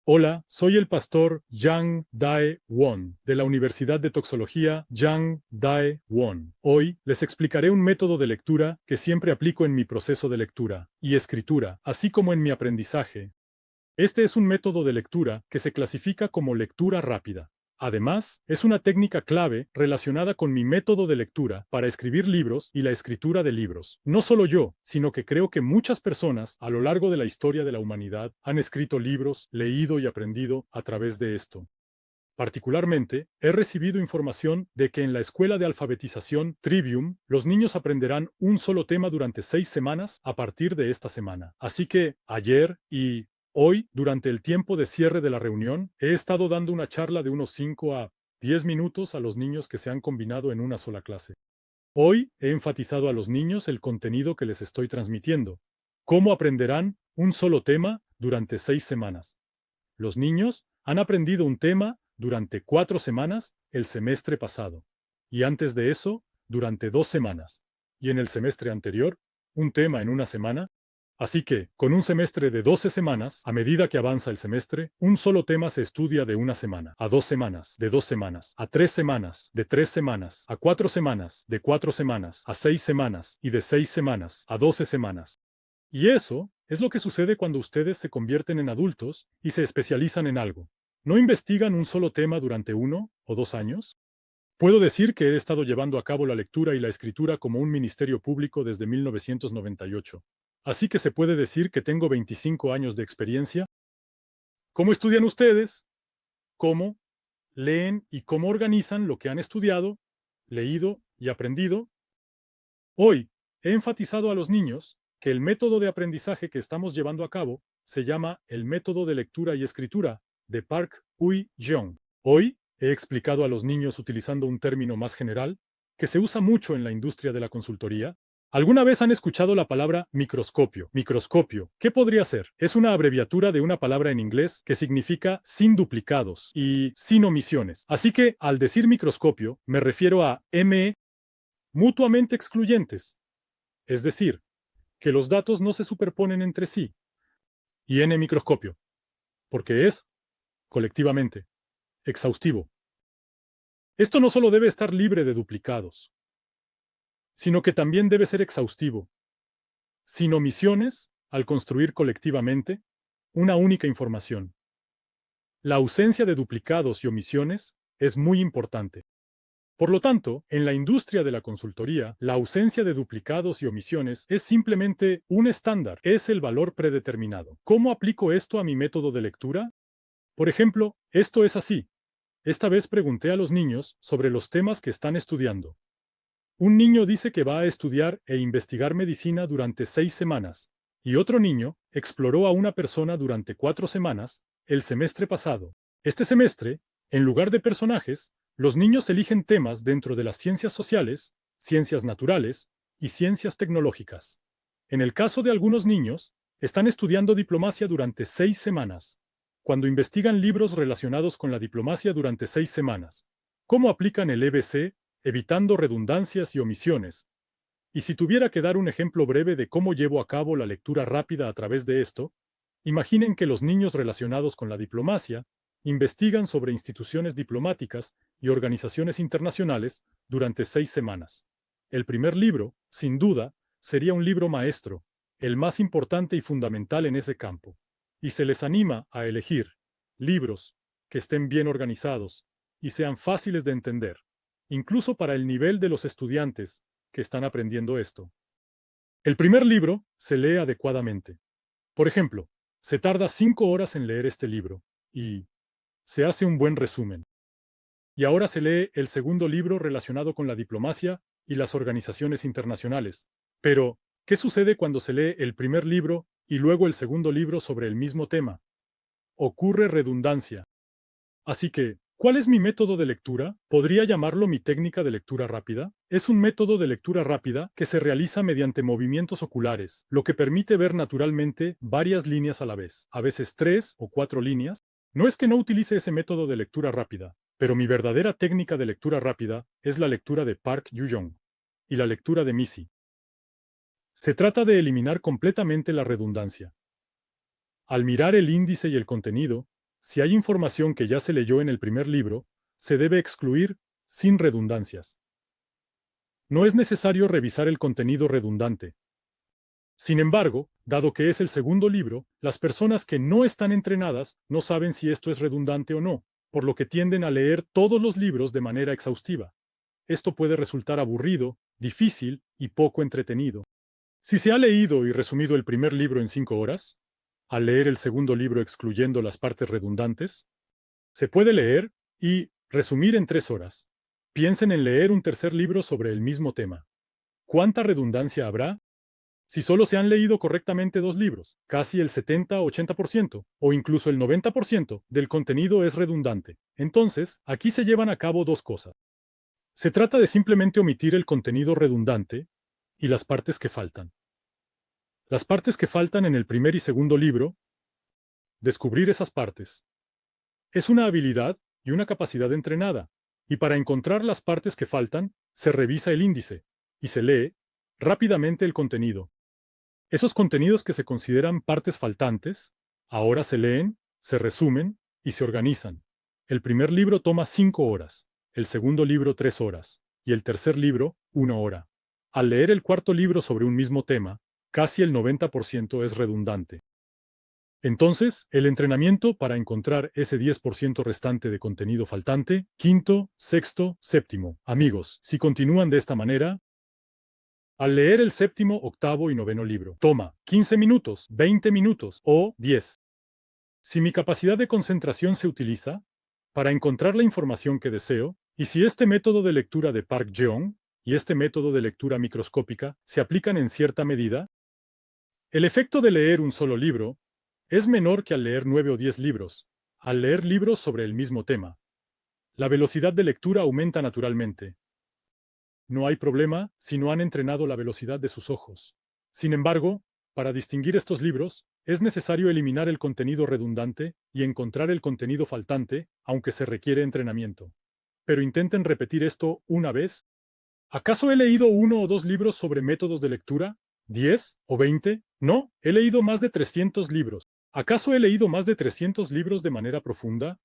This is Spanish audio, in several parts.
Hola, soy el pastor Yang Dae Won, de la Universidad de Toxología Yang Dae Won. Hoy les explicaré un método de lectura que siempre aplico en mi proceso de lectura y escritura, así como en mi aprendizaje. Este es un método de lectura que se clasifica como lectura rápida. Además, es una técnica clave relacionada con mi método de lectura para escribir libros y la escritura de libros. No solo yo, sino que creo que muchas personas a lo largo de la historia de la humanidad han escrito libros, leído y aprendido a través de esto. Particularmente, he recibido información de que en la escuela de alfabetización Trivium, los niños aprenderán un solo tema durante 6 semanas a partir de esta semana. Así que ayer y hoy, durante el tiempo de cierre de la reunión, he estado dando una charla de unos 5 a 10 minutos a los niños que se han combinado en una sola clase. Hoy he enfatizado a los niños el contenido que les estoy transmitiendo. ¿Cómo aprenderán un solo tema durante 6 semanas? Los niños han aprendido un tema durante 4 semanas el semestre pasado, y antes de eso, durante 2 semanas, y en el semestre anterior, un tema en una semana. Así que, con un semestre de 12 semanas, a medida que avanza el semestre, un solo tema se estudia de una semana, a 2 semanas, de 2 semanas, a 3 semanas, de 3 semanas, a 4 semanas, de 4 semanas, a 6 semanas, y de 6 semanas, a 12 semanas. Y eso es lo que sucede cuando ustedes se convierten en adultos y se especializan en algo. ¿No investigan un solo tema durante 1 o 2 años? Puedo decir que he estado llevando a cabo la lectura y la escritura como un ministerio público desde 1998. Así que se puede decir que tengo 25 años de experiencia. ¿Cómo estudian ustedes? ¿Cómo leen y cómo organizan lo que han estudiado, leído y aprendido? Hoy he enfatizado a los niños que el método de aprendizaje que estamos llevando a cabo se llama el método de lectura y escritura de Park Ui-jeong. Hoy he explicado a los niños utilizando un término más general que se usa mucho en la industria de la consultoría. ¿Alguna vez han escuchado la palabra microscopio? Microscopio, ¿qué podría ser? Es una abreviatura de una palabra en inglés que significa sin duplicados y sin omisiones. Así que al decir microscopio me refiero a ME mutuamente excluyentes, es decir, que los datos no se superponen entre sí, y N microscopio, porque es, colectivamente, exhaustivo. Esto no solo debe estar libre de duplicados, sino que también debe ser exhaustivo, sin omisiones al construir colectivamente una única información. La ausencia de duplicados y omisiones es muy importante. Por lo tanto, en la industria de la consultoría, la ausencia de duplicados y omisiones es simplemente un estándar, es el valor predeterminado. ¿Cómo aplico esto a mi método de lectura? Por ejemplo, esto es así. Esta vez pregunté a los niños sobre los temas que están estudiando. Un niño dice que va a estudiar e investigar medicina durante 6 semanas, y otro niño exploró a una persona durante 4 semanas el semestre pasado. Este semestre, en lugar de personajes, los niños eligen temas dentro de las ciencias sociales, ciencias naturales y ciencias tecnológicas. En el caso de algunos niños, están estudiando diplomacia durante 6 semanas, cuando investigan libros relacionados con la diplomacia durante 6 semanas. ¿Cómo aplican el EBC evitando redundancias y omisiones? Y si tuviera que dar un ejemplo breve de cómo llevo a cabo la lectura rápida a través de esto, imaginen que los niños relacionados con la diplomacia investigan sobre instituciones diplomáticas y organizaciones internacionales durante 6 semanas. El primer libro, sin duda, sería un libro maestro, el más importante y fundamental en ese campo, y se les anima a elegir libros que estén bien organizados y sean fáciles de entender, incluso para el nivel de los estudiantes que están aprendiendo esto. El primer libro se lee adecuadamente. Por ejemplo, se tarda 5 horas en leer este libro y se hace un buen resumen. Y ahora se lee el segundo libro relacionado con la diplomacia y las organizaciones internacionales. Pero, ¿qué sucede cuando se lee el primer libro y luego el segundo libro sobre el mismo tema? Ocurre redundancia. Así que, ¿cuál es mi método de lectura? ¿Podría llamarlo mi técnica de lectura rápida? Es un método de lectura rápida que se realiza mediante movimientos oculares, lo que permite ver naturalmente varias líneas a la vez, a veces 3 o 4 líneas. No es que no utilice ese método de lectura rápida, pero mi verdadera técnica de lectura rápida es la lectura de Park Yu-jong y la lectura de Missy. Se trata de eliminar completamente la redundancia. Al mirar el índice y el contenido, Si hay información que ya se leyó en el primer libro, se debe excluir sin redundancias. No es necesario revisar el contenido redundante. Sin embargo, dado que es el segundo libro, las personas que no están entrenadas no saben si esto es redundante o no, por lo que tienden a leer todos los libros de manera exhaustiva. Esto puede resultar aburrido, difícil y poco entretenido. Si se ha leído y resumido el primer libro en 5 horas, al leer el segundo libro excluyendo las partes redundantes, se puede leer y resumir en 3 horas. Piensen en leer un tercer libro sobre el mismo tema. ¿Cuánta redundancia habrá? Si solo se han leído correctamente 2 libros, casi el 70-80% o incluso el 90% del contenido es redundante. Entonces, aquí se llevan a cabo 2 cosas. Se trata de simplemente omitir el contenido redundante y las partes que faltan. Las partes que faltan en el primer y segundo libro, descubrir esas partes. Es una habilidad y una capacidad entrenada, y para encontrar las partes que faltan, se revisa el índice y se lee rápidamente el contenido. Esos contenidos que se consideran partes faltantes, ahora se leen, se resumen y se organizan. El primer libro toma 5 horas, el segundo libro 3 horas y el tercer libro 1 hora. Al leer el cuarto libro sobre un mismo tema, casi el 90% es redundante. Entonces, el entrenamiento para encontrar ese 10% restante de contenido faltante, quinto, sexto, séptimo. Amigos, si continúan de esta manera, al leer el séptimo, octavo y noveno libro, toma 15 minutos, 20 minutos o 10. Si mi capacidad de concentración se utiliza para encontrar la información que deseo, y si este método de lectura de Park Jeong y este método de lectura microscópica se aplican en cierta medida, el efecto de leer un solo libro es menor que al leer 9 o 10 libros, al leer libros sobre el mismo tema. La velocidad de lectura aumenta naturalmente. No hay problema si no han entrenado la velocidad de sus ojos. Sin embargo, para distinguir estos libros, es necesario eliminar el contenido redundante y encontrar el contenido faltante, aunque se requiere entrenamiento. Pero intenten repetir esto una vez. ¿Acaso he leído 1 o 2 libros sobre métodos de lectura? ¿10 o 20? No, he leído más de 300 libros. ¿Acaso he leído más de 300 libros de manera profunda?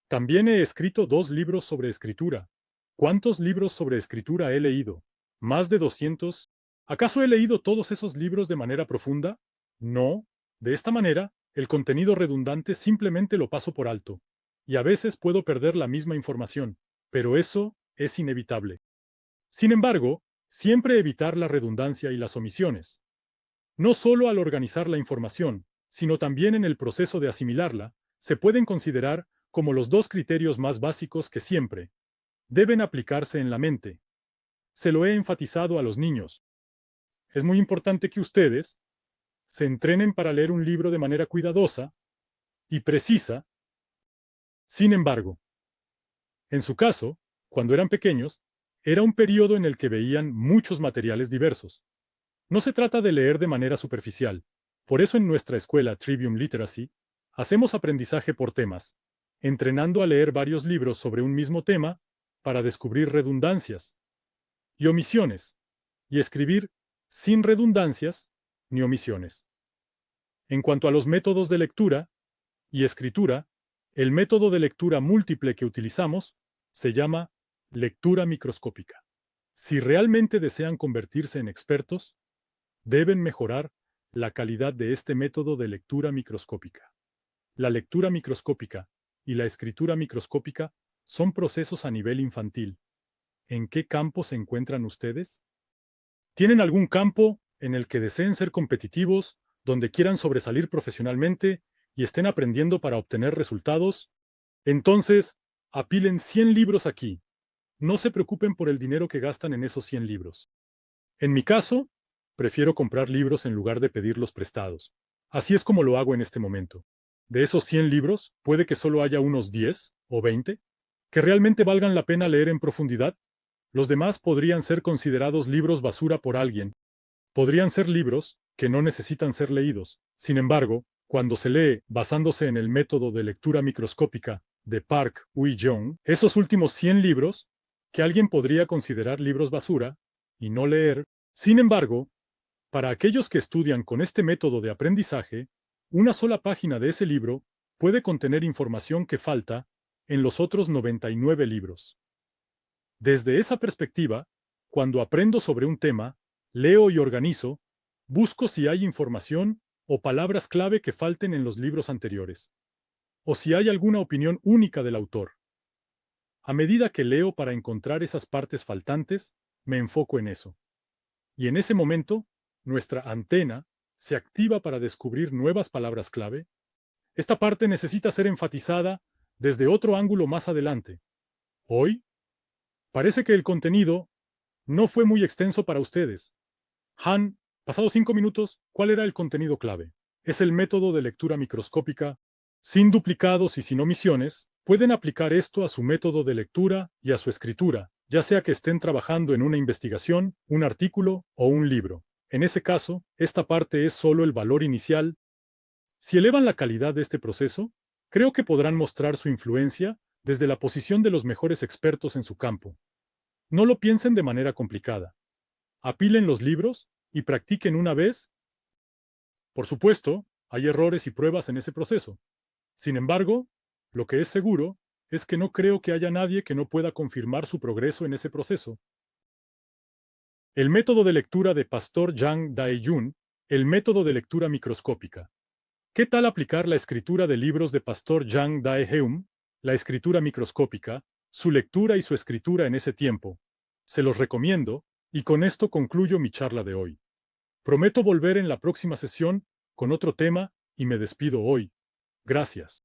También he escrito 2 libros sobre escritura. ¿Cuántos libros sobre escritura he leído? ¿Más de 200? ¿Acaso he leído todos esos libros de manera profunda? No. De esta manera, el contenido redundante simplemente lo paso por alto. Y a veces puedo perder la misma información, pero eso es inevitable. Sin embargo, siempre evitar la redundancia y las omisiones. No solo al organizar la información, sino también en el proceso de asimilarla, se pueden considerar como los 2 criterios más básicos que siempre deben aplicarse en la mente. Se lo he enfatizado a los niños. Es muy importante que ustedes se entrenen para leer un libro de manera cuidadosa y precisa. Sin embargo, en su caso, cuando eran pequeños, era un periodo en el que veían muchos materiales diversos. No se trata de leer de manera superficial. Por eso en nuestra escuela Trivium Literacy hacemos aprendizaje por temas, entrenando a leer varios libros sobre un mismo tema para descubrir redundancias y omisiones, y escribir sin redundancias ni omisiones. En cuanto a los métodos de lectura y escritura, el método de lectura múltiple que utilizamos se llama lectura microscópica. Si realmente desean convertirse en expertos, deben mejorar la calidad de este método de lectura microscópica. La lectura microscópica y la escritura microscópica son procesos a nivel infantil. ¿En qué campo se encuentran ustedes? ¿Tienen algún campo en el que deseen ser competitivos, donde quieran sobresalir profesionalmente y estén aprendiendo para obtener resultados? Entonces, apilen 100 libros aquí. No se preocupen por el dinero que gastan en esos 100 libros. En mi caso, prefiero comprar libros en lugar de pedirlos prestados. Así es como lo hago en este momento. De esos 100 libros, puede que solo haya unos 10 o 20 que realmente valgan la pena leer en profundidad. Los demás podrían ser considerados libros basura por alguien. Podrían ser libros que no necesitan ser leídos. Sin embargo, cuando se lee basándose en el método de lectura microscópica de Park Ui-jong, esos últimos 100 libros, que alguien podría considerar libros basura y no leer, sin embargo, para aquellos que estudian con este método de aprendizaje, una sola página de ese libro puede contener información que falta en los otros 99 libros. Desde esa perspectiva, cuando aprendo sobre un tema, leo y organizo, busco si hay información o palabras clave que falten en los libros anteriores, o si hay alguna opinión única del autor. A medida que leo para encontrar esas partes faltantes, me enfoco en eso. Y en ese momento, nuestra antena se activa para descubrir nuevas palabras clave. Esta parte necesita ser enfatizada desde otro ángulo más adelante. Hoy, parece que el contenido no fue muy extenso para ustedes. Han, pasados 5 minutos, ¿cuál era el contenido clave? Es el método de lectura microscópica. Sin duplicados y sin omisiones, pueden aplicar esto a su método de lectura y a su escritura, ya sea que estén trabajando en una investigación, un artículo o un libro. En ese caso, esta parte es solo el valor inicial. Si elevan la calidad de este proceso, creo que podrán mostrar su influencia desde la posición de los mejores expertos en su campo. No lo piensen de manera complicada. Apilen los libros y practiquen una vez. Por supuesto, hay errores y pruebas en ese proceso. Sin embargo, lo que es seguro es que no creo que haya nadie que no pueda confirmar su progreso en ese proceso. El método de lectura de Pastor Yang Dae-jun, el método de lectura microscópica. ¿Qué tal aplicar la escritura de libros de Pastor Yang Dae-heum, la escritura microscópica, su lectura y su escritura en ese tiempo? Se los recomiendo, y con esto concluyo mi charla de hoy. Prometo volver en la próxima sesión con otro tema y me despido hoy. Gracias.